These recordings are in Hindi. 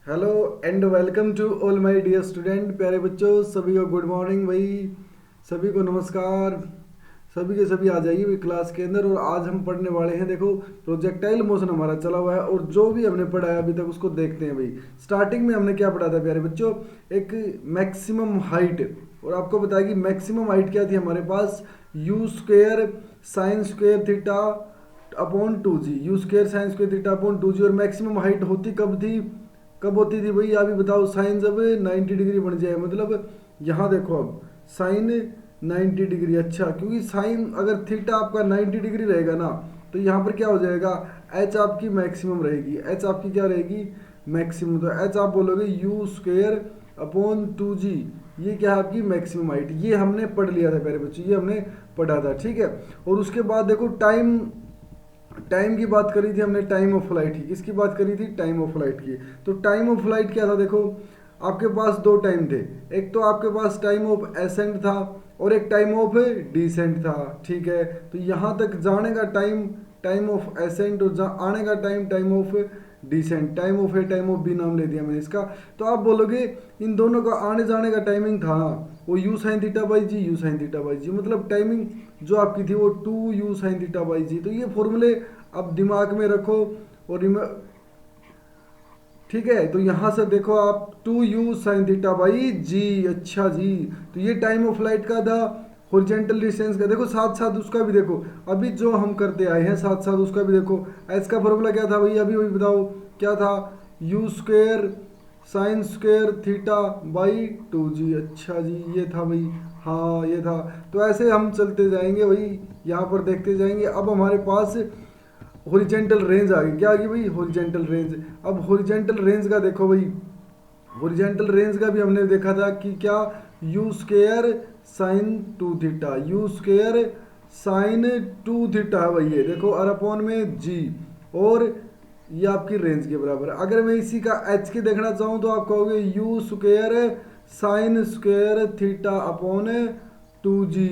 Hello and welcome to all my dear student. प्यारे बच्चों, सभी को गुड मॉर्निंग भाई। सभी को नमस्कार। सभी के सभी आ जाइए भाई क्लास के अंदर। और आज हम पढ़ने वाले हैं, देखो प्रोजेक्टाइल मोशन हमारा चला हुआ है और जो भी हमने पढ़ा है अभी तक उसको देखते हैं भाई। स्टार्टिंग में हमने क्या पढ़ा था प्यारे बच्चों? एक मैक्सिमम हाइट। और आपको बताया कि मैक्सिमम हाइट क्या थी हमारे पास? U square sine square theta upon 2g। U square sine square theta upon 2g। और मैक्सिमम हाइट होती कब थी? कब होती थी भाई? अभी बताओ। साइन जब 90 डिग्री बन जाए, मतलब यहाँ देखो अब साइन 90 डिग्री। अच्छा, क्योंकि साइन अगर थीटा आपका 90 डिग्री रहेगा ना, तो यहाँ पर क्या हो जाएगा? एच आपकी मैक्सिमम रहेगी। एच आपकी क्या रहेगी? मैक्सिमम। तो एच आप बोलोगे यू स्क्वेयर अपॉन 2g। ये क्या है? आपकी मैक्सिमम हाइट। ये हमने पढ़ लिया था प्यारे बच्चों, ये हमने पढ़ा था, ठीक है। और उसके बाद देखो टाइम टाइम की बात करी थी हमने, टाइम ऑफ फ्लाइट की। किसकी बात करी थी? टाइम ऑफ फ्लाइट की। तो टाइम ऑफ फ्लाइट क्या था? देखो आपके पास दो टाइम थे। एक तो आपके पास टाइम ऑफ एसेंट था और एक टाइम ऑफ डिसेंट था, ठीक है। तो यहाँ तक जाने का टाइम टाइम ऑफ एसेंट और आने का time time of descent. Time of A time of B नाम ले दिया मैंने इसका। तो आप बोलोगे इन दोनों का आने जाने का टाइमिंग था वो u sine theta by g, u sine theta by g, मतलब टाइमिंग जो आपकी थी वो 2 u sine theta by g. तो ये फॉर्मूले अब दिमाग में रखो। और ठीक है, तो यहां से देखो आप 2 यू साइन थीटा बाई जी। अच्छा जी, तो ये टाइम ऑफ फ्लाइट का था। हॉरिजॉन्टल डिस्टेंस का देखो, साथ साथ उसका भी देखो। अभी जो हम करते आए हैं साथ साथ उसका भी देखो। एच का फॉर्मूला क्या था भाई? अभी वही बताओ क्या था? You square sine square theta by 2g। अच्छा जी, ये था भाई। हाँ ये था। तो ऐसे हम चलते जाएंगे भाई, यहाँ पर देखते जाएंगे। अब हमारे पास हॉरिजॉन्टल रेंज आ गई। क्या आ गई भाई? Horizontal range. अब हॉरिजॉन्टल रेंज का देखो भाई, हॉरिजॉन्टल रेंज का भी हमने देखा था कि क्या? You square sign 2 theta, you square sign 2 theta है भाई। ये देखो और अपॉन में जी। और ये आपकी रेंज के बराबर है। अगर मैं इसी का एच के देखना चाहूँ तो आप कहोगे you square sine square theta upon 2g,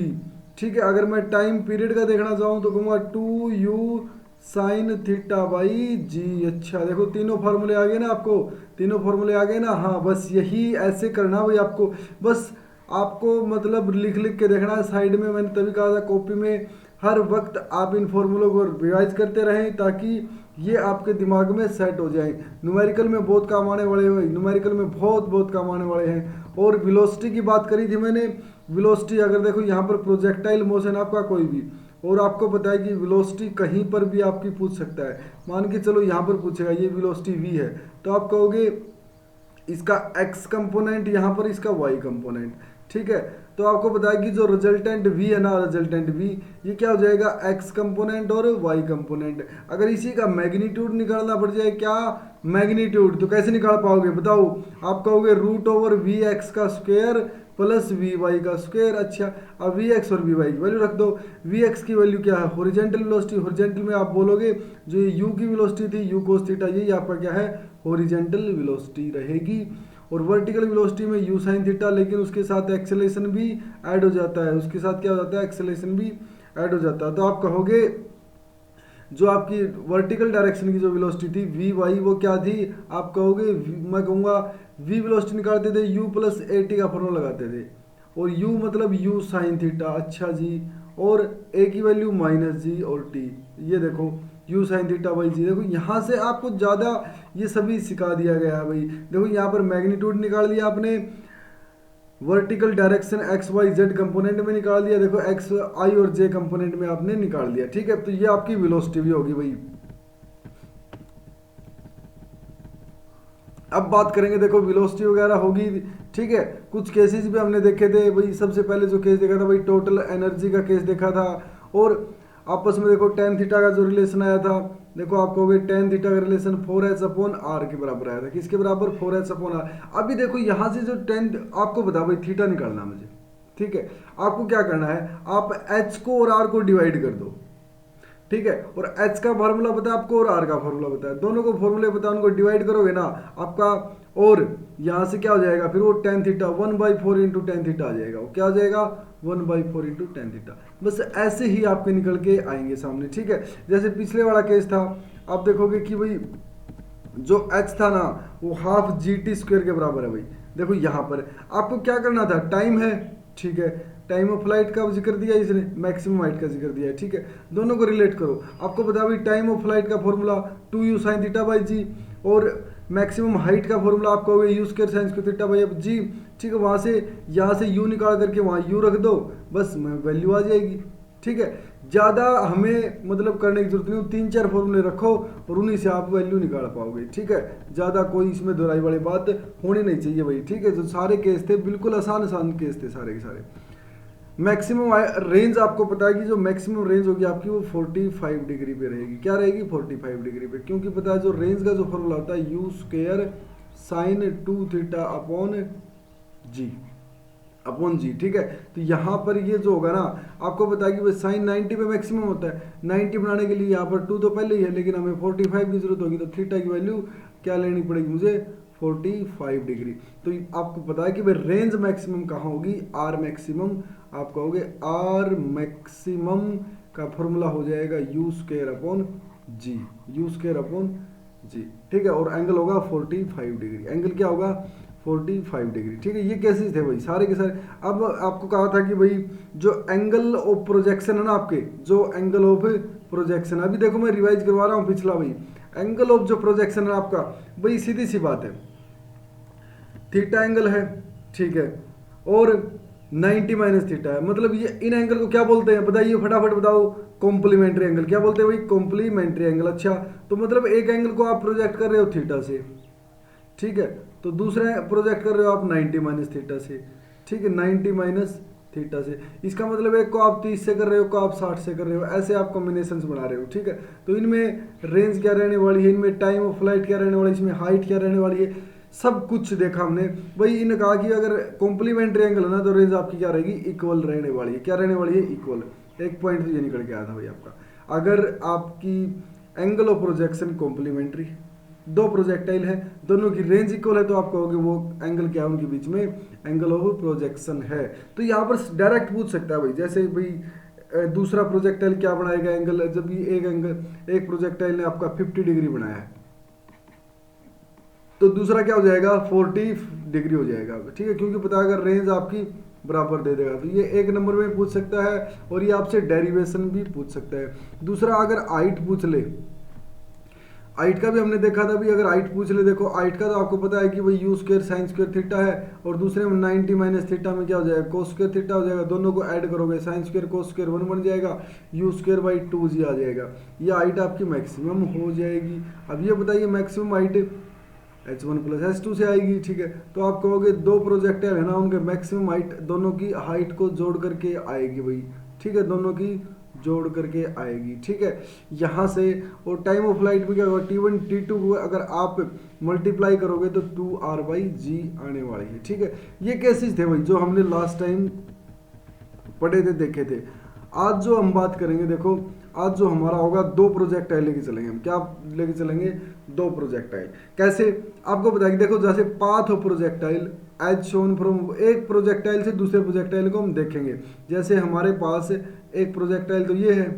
ठीक है। अगर मैं टाइम पीरियड का देखना चाहूँ तो कहूँगा 2 यू साइन थीटा बाई जी। अच्छा देखो, तीनों फार्मूले आ गए ना आपको? तीनों फार्मूले आ गए ना? हाँ, बस यही ऐसे करना भाई आपको। बस आपको मतलब लिख लिख के देखना है साइड में। मैंने तभी कहा था कॉपी में हर वक्त आप इन फॉर्मूलों को रिवाइज करते रहें ताकि ये आपके दिमाग में सेट हो जाए। न्यूमेरिकल में बहुत काम आने वाले हैं, न्यूमेरिकल में बहुत बहुत काम आने वाले हैं। और वेलोसिटी की बात करी थी मैंने। वेलोसिटी अगर देखो यहाँ पर प्रोजेक्टाइल मोशन आपका कोई भी, और आपको पता है कि वेलोसिटी कहीं पर भी आपकी पूछ सकता है। मान के चलो यहाँ पर पूछेगा ये वेलोसिटी v है, तो आप कहोगे इसका x कंपोनेंट यहाँ पर, इसका y कंपोनेंट, ठीक है। तो आपको पता है कि जो रिजल्टेंट v है ना, रिजल्टेंट v ये क्या हो जाएगा? x कंपोनेंट और y कंपोनेंट। अगर इसी का मैग्नीट्यूड निकालना पड़ जाए, क्या मैग्नीट्यूड, तो कैसे निकाल पाओगे बताओ? आप कहोगे रूट ओवर वी एक्स का स्क्वायर प्लस वी वाई का स्क्वायर। अच्छा, अब वी एक्स और वी वाई की वैल्यू रख दो। वी एक्स की वैल्यू क्या है? Horizontal velocity. हॉरिजॉन्टल में आप बोलोगे जो ये यू की वेलोसिटी थी, यू कोस थीटा, यही आपका क्या है? हॉरिजॉन्टल वेलोसिटी रहेगी। और वर्टिकल वेलोसिटी में यू साइन थीटा, लेकिन उसके साथ एक्सेलेरेशन भी ऐड हो जाता है। उसके साथ क्या हो जाता है? एक्सेलेरेशन भी ऐड हो जाता है। तो आप कहोगे जो आपकी वर्टिकल डायरेक्शन की जो वेलोसिटी थी वी वाई, वो क्या थी? आप कहोगे मैं कहूँगा वी वेलोसिटी निकालते थे यू प्लस ए टी का फॉर्मूला लगाते थे। और यू मतलब यू साइन थीटा। अच्छा जी, और ए की वैल्यू माइनस जी और टी। ये देखो यू साइन थीटा बाई जी। देखो यहाँ से आपको ज़्यादा ये सभी सिखा दिया गया है भाई। देखो यहाँ पर मैग्नीट्यूड निकाल दिया आपने, vertical direction X Y Z component में निकाल दिया, देखो एक्स आई और जे कंपोनेंट में आपने निकाल दिया, ठीक है। तो ये आपकी वेलोसिटी भी होगी भाई। अब बात करेंगे, देखो वेलोसिटी वगैरह होगी, ठीक है। कुछ केसेस भी हमने देखे थे भाई। सबसे पहले जो केस देखा था भाई, टोटल एनर्जी का केस देखा था। और आपस में देखो टेन थीटा का जो रिलेशन आया था, देखो आप कहोगे टेन थीटा का रिलेशन 4h अपॉन आर के बराबर आया था। किसके बराबर? 4h upon are. अभी देखो यहाँ से जो टेन, आपको बता भाई थीटा निकालना मुझे, ठीक है। आपको क्या करना है? आप h को और r को डिवाइड कर दो, ठीक है। और h का फॉर्मूला पता है आपको और r का फॉर्मूला पता है, दोनों को फॉर्मूले पता है, उनको डिवाइड करोगे ना आपका। और यहाँ से क्या हो जाएगा फिर? वो tan theta 1/4 into tan theta आ जाएगा। वो क्या हो जाएगा? 1/4 इंटू टेन थीटा। बस ऐसे ही आपके निकल के आएंगे सामने, ठीक है। जैसे पिछले वाला केस था, आप देखोगे कि भाई जो h था ना वो हाफ जी टी स्क्वायर के बराबर है भाई। देखो यहाँ पर आपको क्या करना था, टाइम है, ठीक है, टाइम ऑफ फ्लाइट का जिक्र दिया इसने, मैक्सिमम हाइट का जिक्र दिया है, ठीक है, दोनों को रिलेट करो। आपको बता भाई टाइम ऑफ फ्लाइट का formula 2u sine theta by g, और मैक्सिमम हाइट का फॉर्मूला आपका हो गया u square sine square theta by g, ठीक है। वहाँ से यहाँ से u निकाल करके वहाँ u रख दो, बस वैल्यू आ जाएगी, ठीक है। ज़्यादा हमें मतलब करने की जरूरत नहीं, 3-4 फॉर्मूले रखो और उन्हीं से आप वैल्यू निकाल पाओगे, ठीक है। ज़्यादा कोई इसमें दोहराई वाली बात होनी नहीं चाहिए भाई, ठीक है। जो सारे केस थे बिल्कुल आसान आसान केस थे सारे के सारे। मैक्सिमम रेंज आपको पता है कि जो मैक्सिमम रेंज होगी आपकी वो 45 डिग्री पे रहेगी। क्या रहेगी? 45 डिग्री पे, क्योंकि पता है जो रेंज का जो फॉर्मूला होता है u square sine 2 theta upon g, ठीक है। तो यहाँ पर ये जो होगा ना, आपको पता है कि भाई साइन 90 पे मैक्सिमम होता है, 90 बनाने के लिए यहाँ पर 2 तो पहले ही है, लेकिन हमें 45 की जरूरत होगी, तो थीटा की वैल्यू क्या लेनी पड़ेगी मुझे? 45 डिग्री। तो आपको पता है कि भाई रेंज मैक्सिमम कहाँ होगी? R maximum. आप कहोगे आर मैक्सिमम का फॉर्मूला हो जाएगा u square upon g, u square upon g, ठीक है। और एंगल होगा 45 डिग्री, एंगल क्या होगा? 45 डिग्री, ठीक है। ये केसेस थे भाई सारे के सारे। अब आपको कहा था कि भाई जो एंगल ऑफ प्रोजेक्शन है ना आपके, जो एंगल ऑफ प्रोजेक्शन, अभी देखो मैं रिवाइज करवा रहा हूँ पिछला भाई, एंगल ऑफ जो प्रोजेक्शन है आपका भाई, सीधी सी बात है, थीटा एंगल है, ठीक है, और 90 माइनस थीटा है, मतलब ये इन एंगल को क्या बोलते हैं बताइए, फटाफट बताओ। Complementary angle. क्या बोलते हैं भाई? Complementary angle. अच्छा, तो मतलब एक एंगल को आप प्रोजेक्ट कर रहे हो थीटा से, ठीक है, तो दूसरा प्रोजेक्ट कर रहे हो आप 90 माइनस थीटा से, ठीक है, 90 माइनस थीटा से। इसका मतलब एक को आप 30 से कर रहे हो, को आप 60 से कर रहे हो, ऐसे आप कॉम्बिनेशंस बना रहे हो, ठीक है। तो इनमें रेंज क्या रहने वाली है, इनमें टाइम ऑफ फ्लाइट क्या रहने वाली है, इसमें हाइट क्या रहने वाली है, सब कुछ देखा हमने भाई। इन्होंने कहा कि अगर कॉम्प्लीमेंट्री एंगल है ना तो रेंज आपकी क्या रहेगी? इक्वल रहने वाली है। क्या रहने वाली है? इक्वल। एक पॉइंट तो ये निकल के आया था भाई आपका। अगर आपकी एंगल ऑफ प्रोजेक्शन कॉम्प्लीमेंट्री, दो प्रोजेक्टाइल है, दोनों की रेंज इक्वल है, तो आप कहोगे वो एंगल क्या है उनके बीच में? एंगल ऑफ प्रोजेक्शन है। तो यहाँ पर डायरेक्ट पूछ सकता है भाई, जैसे भाई दूसरा प्रोजेक्टाइल क्या बनाएगा एंगल, जब ये एक प्रोजेक्टाइल ने आपका 50 डिग्री बनाया है, तो दूसरा क्या हो जाएगा? 40 डिग्री हो जाएगा, ठीक है, क्योंकि पता है अगर रेंज आपकी बराबर दे देगा। तो ये एक नंबर में पूछ सकता है, और ये आपसे डेरिवेशन भी पूछ सकता है। दूसरा अगर हाइट पूछ ले, हाइट का भी हमने देखा था भी, अगर हाइट पूछ ले, देखो हाइट का तो आपको पता है कि भाई you square sine square theta है, और दूसरे में 90 माइनस थीटा में क्या हो जाएगा? कोस स्क्वायर थीटा हो जाएगा। दोनों को ऐड करोगे, साइन स्क्वायर कोस स्क्वायर 1 बन जाएगा, यू स्क्वायर बाई 2 जी आ जाएगा। ये हाइट आपकी मैक्सिमम हो जाएगी। अब ये बताइए maximum height h1 plus h2 से आएगी, ठीक है। तो आप कहोगे दो प्रोजेक्टाइल है ना, उनके मैक्सिमम हाइट, दोनों की हाइट को जोड़ करके आएगी भाई, ठीक है, दोनों की जोड़ करके आएगी, ठीक है, यहाँ से। और टाइम ऑफ फ्लाइट में क्या होगा? T1 T2 को अगर आप मल्टीप्लाई करोगे तो 2r/g आने वाली है, ठीक है। ये केसेस थे भाई जो हमने लास्ट टाइम पढ़े थे, देखे थे। आज जो हम बात करेंगे, देखो आज जो हमारा होगा, दो प्रोजेक्टाइल लेके चलेंगे हम। क्या लेके चलेंगे? दो प्रोजेक्टाइल। कैसे? आपको बताएंगे, देखो जैसे path of projectile as shown from, एक प्रोजेक्टाइल से दूसरे प्रोजेक्टाइल को हम देखेंगे। जैसे हमारे पास एक प्रोजेक्टाइल तो ये है,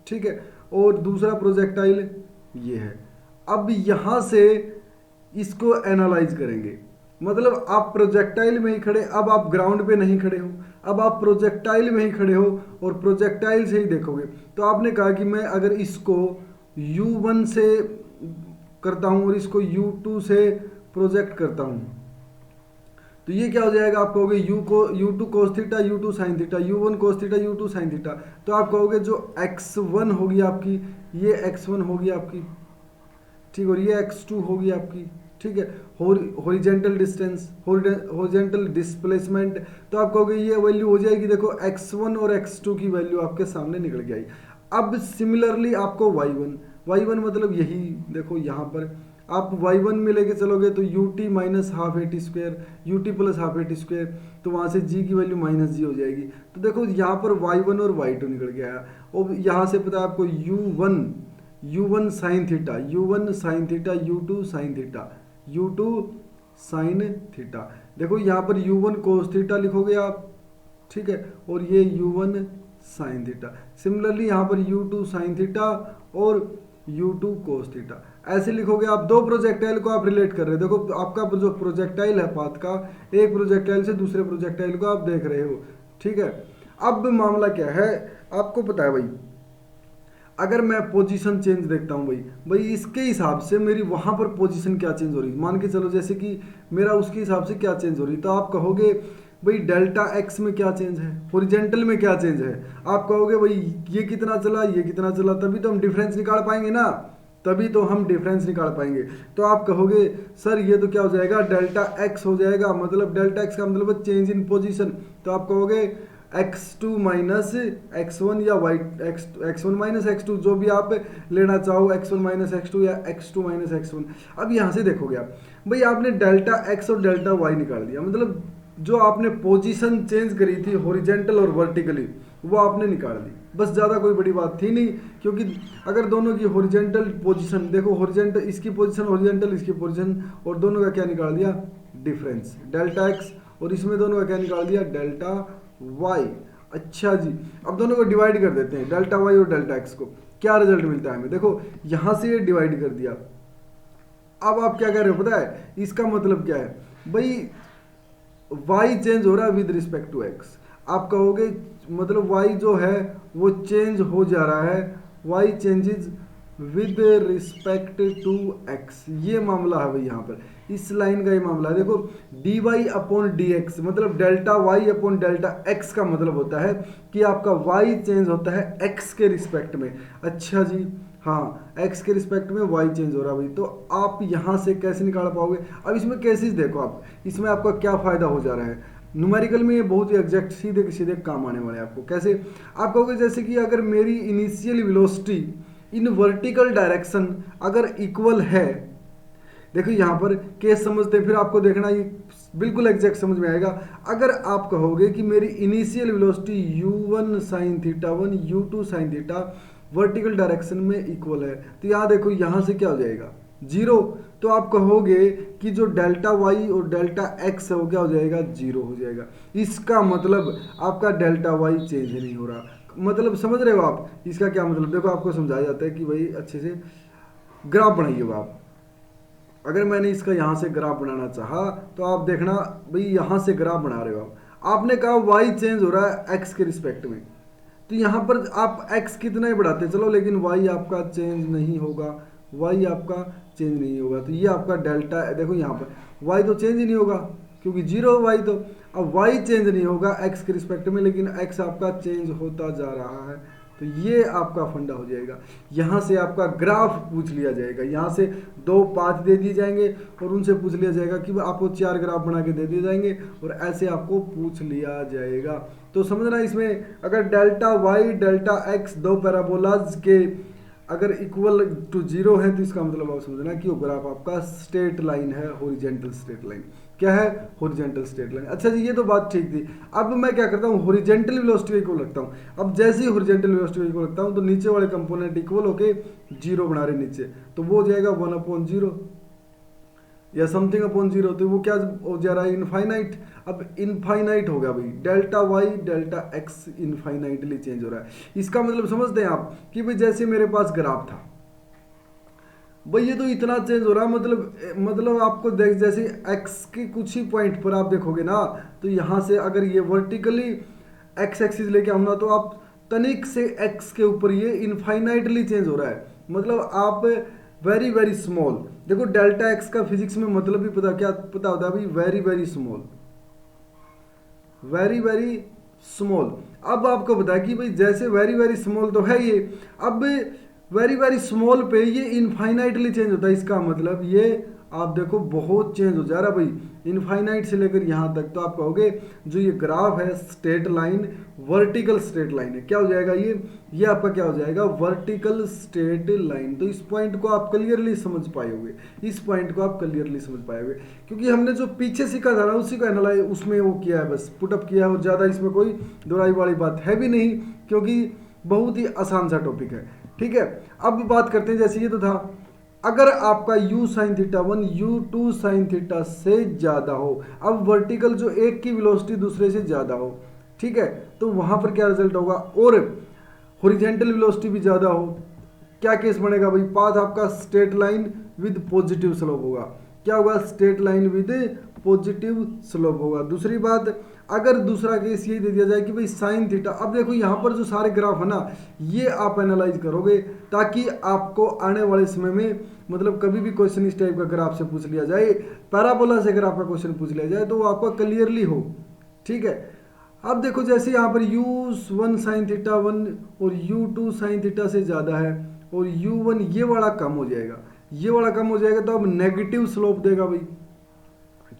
ठीक है, और दूसरा प्रोजेक्टाइल ये है। अब यहाँ से इसको एनालाइज करेंगे, मतलब आप प्रोजेक्टाइल में ही खड़े, अब आप ग्राउंड पे नहीं खड़े हो, अब आप प्रोजेक्टाइल में ही खड़े हो और प्रोजेक्टाइल से ही देखोगे। तो आपने कहा कि मैं अगर इसको U1 से करता हूं और इसको U2 से प्रोजेक्ट करता हूं, तो ये क्या हो जाएगा? आप कहोगे U2 cos theta, U2 sin theta, U1 cos theta, U2 sin theta. तो आप कहोगे जो x1 होगी आपकी, ये x1 होगी आपकी, ठीक, और ये x2 होगी आपकी, ठीक है। हॉरिजेंटल डिस्टेंस, हॉरिजेंटल डिस्प्लेसमेंट, तो आप कहोगे ये वैल्यू हो जाएगी, देखो x1 और x2 की वैल्यू आपके सामने निकल के आई। अब सिमिलरली आपको y1 मतलब यही, देखो यहाँ पर आप y1 में लेके चलोगे तो ut minus half A T square, ut plus half A T square, तो वहाँ से g की वैल्यू माइनस जी हो जाएगी। तो देखो यहाँ पर y1 और y2 निकल के आया। और यहाँ से पता है आपको u1 sine theta, u1 sine theta, u2 sine theta, u2 sine theta. देखो यहाँ पर u1 कोस थीटा लिखोगे आप, ठीक है, और ये u1 साइन थीटा। सिमिलरली यहाँ पर u2 साइन थीटा और u2 कोस थीटा। ऐसे लिखोगे आप, दो प्रोजेक्टाइल को आप रिलेट कर रहे हो। देखो आपका जो प्रोजेक्टाइल है पाथ का, एक प्रोजेक्टाइल से दूसरे प्रोजेक्टाइल को आप देख रहे हो, ठीक है। अब मामला क्या है, आपको पता है भाई, अगर मैं पोजीशन चेंज देखता हूँ भाई, भाई इसके हिसाब से मेरी वहाँ पर पोजीशन क्या चेंज हो रही है, मान के चलो जैसे कि मेरा उसके हिसाब से क्या चेंज हो रही है, तो आप कहोगे भाई डेल्टा एक्स में क्या चेंज है, हॉरिजॉन्टल में क्या चेंज है। आप कहोगे भाई ये कितना चला, ये कितना चला, तभी तो हम डिफरेंस निकाल पाएंगे ना, तभी तो हम डिफरेंस निकाल पाएंगे। तो आप कहोगे सर ये तो क्या हो जाएगा, डेल्टा एक्स हो जाएगा, मतलब डेल्टा एक्स का मतलब चेंज इन पोजीशन। तो आप कहोगे x2 माइनस x1 या y x1 माइनस x2, जो भी आप लेना चाहो, x1 माइनस x2 या x2 माइनस x1। अब यहाँ से देखोगे आप भाई, आपने डेल्टा x और डेल्टा y निकाल दिया, मतलब जो आपने पोजीशन चेंज करी थी हॉरिजॉन्टल और वर्टिकली, वो आपने निकाल दी, बस ज़्यादा कोई बड़ी बात थी नहीं। क्योंकि अगर दोनों की हॉरिजॉन्टल पोजीशन देखो, हॉरिजॉन्टल इसकी पोजीशन हॉरिजॉन्टल इसकी पोजीशन, और दोनों का क्या निकाल दिया, डिफरेंस डेल्टा x, और इसमें दोनों का क्या निकाल दिया, डेल्टा y। अच्छा जी, अब दोनों को डिवाइड कर देते हैं, डेल्टा y और डेल्टा x को, क्या रिजल्ट मिलता है हमें, देखो यहाँ से ये डिवाइड कर दिया। अब आप क्या कह रहे हो पता है, इसका मतलब क्या है भाई, y चेंज हो रहा है विद रिस्पेक्ट टू x। आप कहोगे मतलब y जो है वो चेंज हो जा रहा है, y changes with respect to x, ये मामला है भाई। यहाँ पर इस लाइन का ये मामला है। देखो d y upon d x, मतलब delta y upon delta x का मतलब होता है कि आपका y चेंज होता है x के रिस्पेक्ट में। अच्छा जी, हाँ x के रिस्पेक्ट में y चेंज हो रहा है भाई। तो आप यहाँ से कैसे निकाल पाओगे, अब इसमें केसेस देखो आप, इसमें आपका क्या फ़ायदा हो जा रहा है, न्यूमेरिकल में ये बहुत ही एग्जैक्ट सीधे सीधे काम आने वाले हैं आपको। कैसे, आप कहोगे जैसे कि अगर मेरी initial velocity in vertical direction अगर इक्वल है, देखो यहाँ पर केस समझते हैं, फिर आपको देखना ये बिल्कुल एग्जैक्ट समझ में आएगा। अगर आप कहोगे कि मेरी initial velocity u1 sine theta 1 u2 sine theta vertical direction में इक्वल है, तो यहाँ देखो यहाँ से क्या हो जाएगा, जीरो। तो आप कहोगे कि जो डेल्टा वाई और डेल्टा एक्स है वो क्या हो जाएगा, जीरो हो जाएगा। इसका मतलब आपका डेल्टा वाई चेंज नहीं हो रहा, मतलब समझ रहे हो आप इसका क्या मतलब। देखो आपको समझाया जाता है कि भाई अच्छे से ग्राफ बनाइए आप। अगर मैंने इसका यहाँ से ग्राफ बनाना चाहा तो आप देखना भाई, यहाँ से ग्राफ बना रहे हो आप, आपने कहा वाई चेंज हो रहा है एक्स के रिस्पेक्ट में, तो यहाँ पर आप एक्स कितना ही बढ़ाते चलो, लेकिन वाई आपका चेंज नहीं होगा, वाई आपका चेंज नहीं होगा। तो ये आपका डेल्टा, देखो यहाँ पर वाई तो चेंज ही नहीं होगा क्योंकि जीरो वाई, तो अब वाई चेंज नहीं होगा एक्स के रिस्पेक्ट में, लेकिन एक्स आपका चेंज होता जा रहा है। तो ये आपका फंडा हो जाएगा। यहाँ से आपका ग्राफ पूछ लिया जाएगा, यहाँ से दो पाथ दे दिए जाएंगे और उनसे पूछ लिया जाएगा कि आपको 4 ग्राफ बना के दे दिए जाएंगे और ऐसे आपको पूछ लिया जाएगा। तो समझना, इसमें अगर डेल्टा वाई डेल्टा एक्स दो पैराबोलाज के अगर इक्वल टू जीरो है, तो इसका मतलब आप समझना कि वो ग्राफ आपका स्ट्रेट लाइन है, हॉरिजॉन्टल स्ट्रेट लाइन। क्या है, हॉरिजॉन्टल स्ट्रेट लाइन। अच्छा जी, ये तो बात ठीक थी। अब मैं क्या करता हूँ, हॉरिजॉन्टल वेलोसिटी इक्वल रखता हूँ। अब जैसे ही हॉरिजॉन्टल वेलोसिटी इक्वल रखता हूँ तो नीचे वाले कंपोनेंट इक्वल होके जीरो बना रहे नीचे, तो वो हो जाएगा 1/0 या समथिंग अपॉन जीरो। तो वो क्या हो जा रहा है, इनफाइनाइट। अब इनफाइनाइट हो गया भाई, delta Y delta X infinitely change हो रहा है। इसका मतलब समझते हैं आप कि भाई जैसे मेरे पास ग्राफ था भाई, ये तो इतना चेंज हो रहा है, मतलब आपको देख जैसे एक्स के कुछ ही पॉइंट पर आप देखोगे ना, तो यहाँ से अगर ये वर्टिकली एक्स एक्सिस लेके आऊँ ना, तो आप तनिक से एक्स के ऊपर ये इनफाइनाइटली चेंज हो रहा है। मतलब आप वेरी वेरी स्मॉल, देखो डेल्टा एक्स का फिजिक्स में मतलब भी पता होता है भाई, very very small, very very small. अब आपको पता है कि भाई जैसे वेरी वेरी स्मॉल तो है ये, अब वेरी वेरी स्मॉल पे ये इनफाइनाइटली चेंज होता है। इसका मतलब ये आप देखो बहुत चेंज हो जा रहा है भाई, इनफाइनाइट से लेकर यहाँ तक। तो आप कहोगे जो ये ग्राफ है straight line, vertical straight line है, क्या हो जाएगा ये आपका क्या हो जाएगा, वर्टिकल स्ट्रेट लाइन। तो इस पॉइंट को आप क्लियरली समझ पाए होंगे, इस पॉइंट को आप क्लियरली समझ पाए होंगे, क्योंकि हमने जो पीछे सीखा था ना उसी को एनालाइज उसमें वो किया है, बस पुटअप किया है, और ज़्यादा इसमें कोई दोहराई वाली बात है भी नहीं, क्योंकि बहुत ही आसान सा टॉपिक है। ठीक है, अब बात करते हैं, जैसे ये तो था, अगर आपका u sine theta 1 u2 sine theta से ज़्यादा हो, अब वर्टिकल जो एक की वेलोसिटी दूसरे से ज़्यादा हो, ठीक है, तो वहाँ पर क्या रिजल्ट होगा, और हॉरिजॉन्टल वेलोसिटी भी ज़्यादा हो, क्या केस बनेगा भाई, पाथ आपका straight line with positive slope होगा। क्या होगा, straight line with positive slope होगा। दूसरी बात, अगर दूसरा केस ये दे दिया जाए कि भाई साइन थीटा, अब देखो यहाँ पर जो सारे ग्राफ है ना, ये आप एनालाइज करोगे ताकि आपको आने वाले समय में मतलब कभी भी क्वेश्चन इस टाइप का अगर आपसे पूछ लिया जाए, पैराबोला से अगर आपका क्वेश्चन पूछ लिया जाए तो वो आपका क्लियरली हो। ठीक है, अब देखो जैसे यहाँ पर u1 साइन थीटा 1 और u2 साइन थीटा से ज़्यादा है और u1 ये वाला कम हो जाएगा, ये वाला कम हो जाएगा तो अब नेगेटिव स्लोप देगा भाई।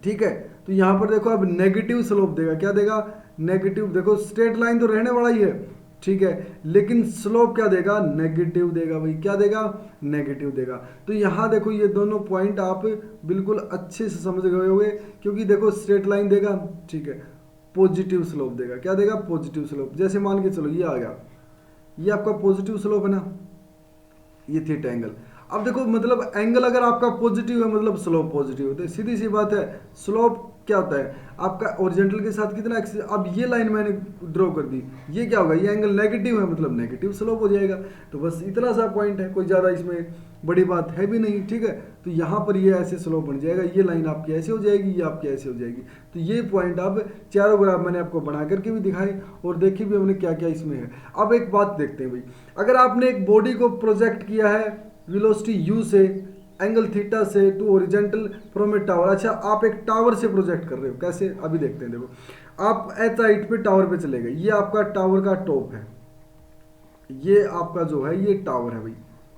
ठीक है, तो यहाँ पर देखो अब नेगेटिव स्लोप देगा, क्या देगा, नेगेटिव। देखो स्ट्रेट लाइन तो रहने वाला ही है, ठीक है, लेकिन स्लोप क्या देगा, नेगेटिव देगा भाई। क्या देगा, नेगेटिव देगा। तो यहाँ देखो ये दोनों पॉइंट आप बिल्कुल अच्छे से समझ गए होंगे, क्योंकि देखो स्ट्रेट लाइन देगा, ठीक है, पॉजिटिव स्लोप देगा। क्या देगा, पॉजिटिव स्लोप। जैसे मान के चलो ये आ गया, ये आपका पॉजिटिव स्लोप है ना, ये थीटा एंगल। अब देखो मतलब एंगल अगर आपका पॉजिटिव है मतलब स्लोप पॉजिटिव होता है, सीधी सी बात है। स्लोप क्या होता है आपका ओरिजेंटल के साथ कितना एक्सिस, अब ये लाइन मैंने ड्रॉ कर दी, ये क्या होगा, ये एंगल नेगेटिव है मतलब नेगेटिव स्लोप हो जाएगा। तो बस इतना सा पॉइंट है, कोई ज़्यादा इसमें बड़ी बात है भी नहीं। ठीक है, तो यहाँ पर ये ऐसे स्लोप बन जाएगा, ये लाइन आपकी ऐसे हो जाएगी, ये आपकी ऐसे हो जाएगी। तो ये पॉइंट अब चारों ग्राफ मैंने आपको बना करके भी दिखाए और देखी भी हमने क्या क्या इसमें है। अब एक बात देखते हैं भाई, अगर आपने एक बॉडी को प्रोजेक्ट किया है वेलोसिटी u से एंगल थीटा से to horizontal from a tower. अच्छा, आप एक टावर से प्रोजेक्ट कर रहे हो, कैसे अभी देखते हैं। देखो आप एच हाइट पे टावर पे चले गए, ये आपका टावर का टॉप है, ये आपका जो है ये टावर है भाई।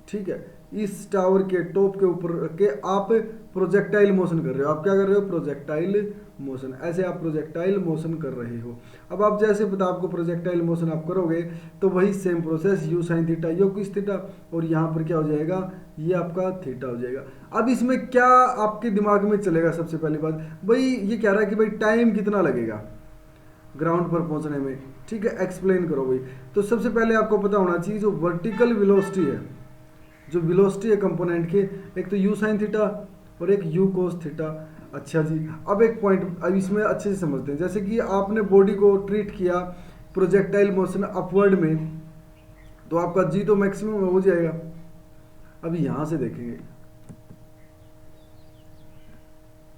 ठीक है, इस टावर के टॉप के ऊपर के आप प्रोजेक्टाइल मोशन कर रहे हो। आप क्या कर रहे हो, प्रोजेक्टाइल मोशन, ऐसे आप प्रोजेक्टाइल मोशन कर रहे हो। अब आप जैसे पता आपको प्रोजेक्टाइल मोशन आप करोगे तो वही same process u sine theta u cos theta, और यहाँ पर क्या हो जाएगा, ये आपका थीटा हो जाएगा। अब इसमें क्या आपके दिमाग में चलेगा, सबसे पहली बात भाई ये कह रहा है कि भाई टाइम कितना लगेगा ग्राउंड पर पहुंचने में। ठीक है, एक्सप्लेन करो भाई। तो सबसे पहले आपको पता होना चाहिए जो वर्टिकल वेलोसिटी है, जो वेलोसिटी है कंपोनेंट के, एक तो यू साइन थीटा और एक यू कोस थीटा। अच्छा जी, अब एक पॉइंट अब इसमें अच्छे से समझते हैं। जैसे कि आपने बॉडी को ट्रीट किया प्रोजेक्टाइल मोशन अपवर्ड में, तो आपका जी तो मैक्सिमम हो जाएगा। अभी यहाँ से देखेंगे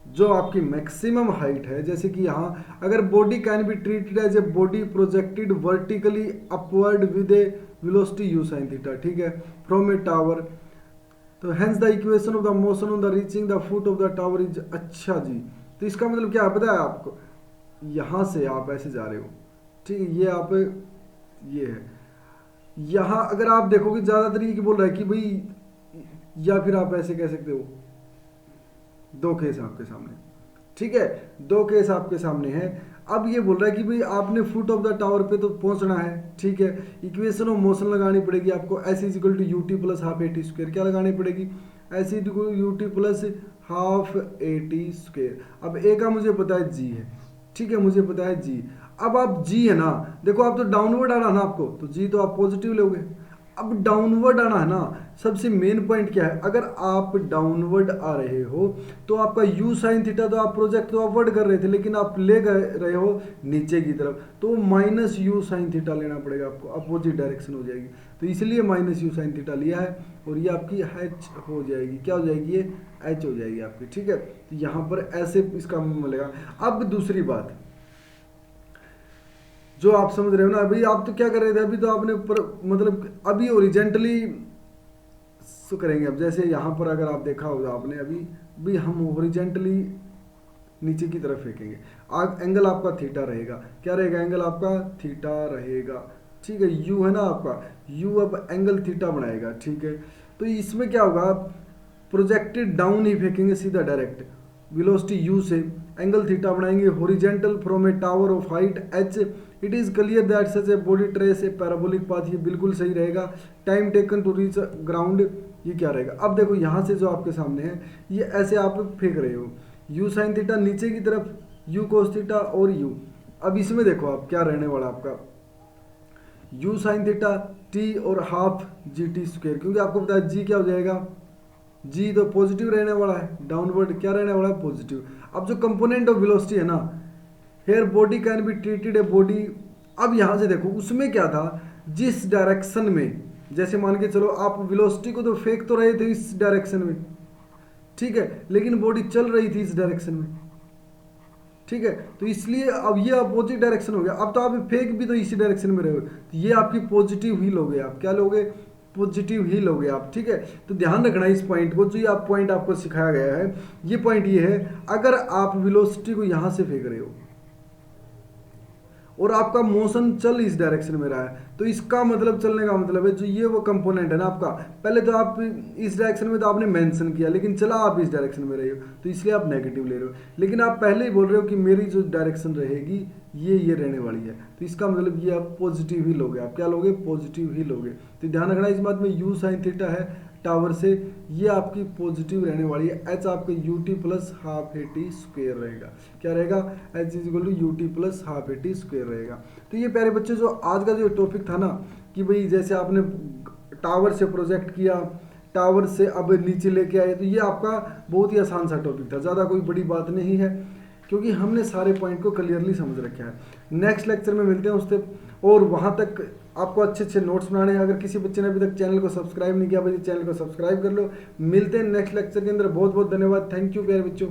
जो आपकी मैक्सिमम हाइट है, जैसे कि यहाँ अगर body can be treated as a body projected vertically upward with a velocity U sine theta, ठीक है, फ्रॉम ए टावर। तो hence the equation of the motion on the reaching the foot of the tower is. अच्छा जी, तो इसका मतलब क्या पता है आपको, यहाँ से आप ऐसे जा रहे हो, ठीक है, ये आप ये है, यहाँ अगर आप देखोगे ज़्यादातर ये बोल रहा है कि भाई, या फिर आप ऐसे कह सकते हो, दो केस आपके सामने, ठीक है, दो केस आपके सामने है। अब ये बोल रहा है कि भाई आपने फुट ऑफ द टावर पे तो पहुंचना है, ठीक है, इक्वेशन ऑफ मोशन लगानी पड़ेगी आपको, S is equal to U T plus half A T square. क्या लगानी पड़ेगी, S is equal to U T plus half A T square. अब ए का मुझे पता है जी है, ठीक है, मुझे पता है जी। अब आप जी है ना, देखो आप तो डाउनवर्ड आना ना आपको, तो जी तो आप पॉजिटिव लोगे। अब डाउनवर्ड आना है ना, सबसे मेन पॉइंट क्या है, अगर आप डाउनवर्ड आ रहे हो तो आपका यू साइन थीटा तो आप प्रोजेक्ट तो अपवर्ड कर रहे थे, लेकिन आप ले गए रहे हो नीचे की तरफ, तो माइनस यू साइन थीटा लेना पड़ेगा आपको, अपोजिट डायरेक्शन हो जाएगी। तो इसलिए माइनस यू साइन थीटा लिया है और ये आपकी एच हो जाएगी। क्या हो जाएगी, ये एच हो जाएगी आपकी, ठीक है। तो यहाँ पर ऐसे इसका मिलेगा। अब दूसरी बात जो आप समझ रहे हो ना, अभी आप तो क्या कर रहे थे, अभी तो आपने मतलब अभी ओरिजेंटली करेंगे। अब जैसे यहाँ पर अगर आप देखा होगा आपने, अभी हम ओरिजेंटली नीचे की तरफ फेंकेंगे, एंगल आपका थीटा रहेगा। क्या रहेगा, एंगल आपका थीटा रहेगा, ठीक है, यू है ना आपका, यू अब एंगल थीटा बनाएगा, ठीक है। तो इसमें क्या होगा, प्रोजेक्टेड डाउन ही फेंकेंगे सीधा डायरेक्ट वेलोसिटी यू से, एंगल थीटा बनाएंगे horizontal from a tower of height H. It is clear that such a body trace a parabolic path, ये बिल्कुल सही रहेगा। Time taken to reach ground, ये क्या रहेगा। अब देखो यहाँ से जो आपके सामने है, ये ऐसे आप फेंक रहे हो, यू साइन थीटा नीचे की तरफ, यू कोस थीटा और यू। अब इसमें देखो आप क्या रहने वाला आपका, यू साइन थीटा टी और हाफ जी टी स्क्वेयर, क्योंकि आपको पता है जी क्या हो जाएगा, जी तो पॉजिटिव रहने वाला है, डाउनवर्ड क्या रहने वाला है, पॉजिटिव। अब जो कंपोनेंट ऑफ वेलोसिटी है ना, here body can be treated a body. अब यहाँ से देखो उसमें क्या था, जिस डायरेक्शन में जैसे मान के चलो आप वेलोसिटी को तो फेंक तो रहे थे इस डायरेक्शन में, ठीक है, लेकिन बॉडी चल रही थी इस डायरेक्शन में, ठीक है, तो इसलिए अब ये अपोजिट डायरेक्शन हो गया। अब तो आप फेंक भी तो इसी डायरेक्शन में रहे हो, तो ये आपकी पॉजिटिव हील हो गए, आप क्या लोगे, पॉजिटिव हील हो गए आप, ठीक है। तो ध्यान रखना इस पॉइंट को, जो ये आप पॉइंट आपको सिखाया गया है, ये पॉइंट ये है, अगर आप वेलोसिटी को यहां से फेंक रहे हो और आपका मोशन चल इस डायरेक्शन में रहा है, तो इसका मतलब, चलने का मतलब है जो ये वो कंपोनेंट है ना आपका, पहले तो आप इस डायरेक्शन में तो आपने मेंशन किया, लेकिन चला आप इस डायरेक्शन में रहे हो, तो इसलिए आप नेगेटिव ले रहे हो, लेकिन आप पहले ही बोल रहे हो कि मेरी जो डायरेक्शन रहेगी ये रहने वाली है, तो इसका मतलब ये आप पॉजिटिव ही लोगे, आप क्या लोगे, पॉजिटिव ही लोगे। तो ध्यान रखना इस बात में, यू साइन थीटा है टावर से, ये आपकी पॉजिटिव रहने वाली है, एच आपका U T plus half A T square रहेगा, क्या रहेगा, H is equal to U T plus half A T square रहेगा। तो ये प्यारे बच्चे जो आज का जो टॉपिक था ना, कि भाई जैसे आपने टावर से प्रोजेक्ट किया, टावर से अब नीचे लेके आए, तो ये आपका बहुत ही आसान सा टॉपिक था, ज़्यादा कोई बड़ी बात नहीं है, क्योंकि हमने सारे पॉइंट को क्लियरली समझ रखा है। नेक्स्ट लेक्चर में मिलते हैं उससे, और वहाँ तक आपको अच्छे अच्छे नोट्स बनाने हैं। अगर किसी बच्चे ने अभी तक चैनल को सब्सक्राइब नहीं किया, भाई चैनल को सब्सक्राइब कर लो। मिलते हैं नेक्स्ट लेक्चर के अंदर, बहुत बहुत धन्यवाद, थैंक यू प्यारे बच्चों।